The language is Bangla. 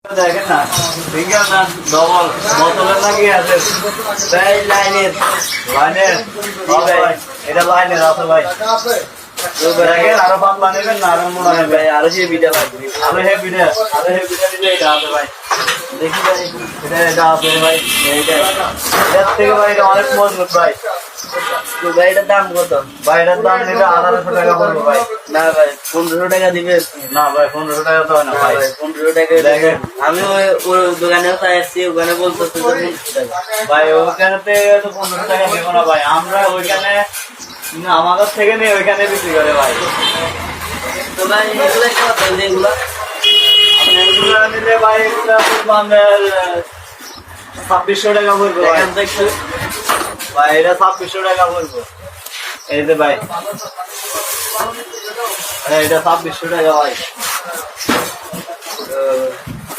দেখেন না সিঙ্গেল না ডবল বোতলের নাকি আছে লাইনের লাইনের এটা লাইনের আছে ভাই দেখেন আরো পাতলা নেবেন না আরো মনে হয় ভাই আরো সেই বিটা লাগবে আরো হে বিটা দিলে এটা আছে ভাই দেখি ভাই এটা আছে ভাই এটার থেকে ভাই এটা অনেক মজবুত ভাই গাড়িটার দাম কত? ভাইটার দাম নিলে 1800 টাকা পড়বে ভাই না ভাই 1500 টাকা দিবে। না ভাই 1500 টাকা তো হয় না ভাই 1500 টাকা দেখেন আমি ওই দোকানেও তাই আসছি, ওখানে বলতেছে যে 1500 টাকা। ভাই ওখানে থেকে তো 1500 টাকা নেবো না ভাই আমরা ওইখানে না আমাদের থেকে নিয়ে ওইখানে বিক্রি করে ভাই তো ভাই এগুলো কত এগুলো? এগুলো নিলে ভাই এগুলো আমাদের 2600 টাকা পড়বে ভাই এখান থেকে ভাই এটা 2600 টাকা পড়বে এই যে ভাই এটা 2600 টাকা ভাই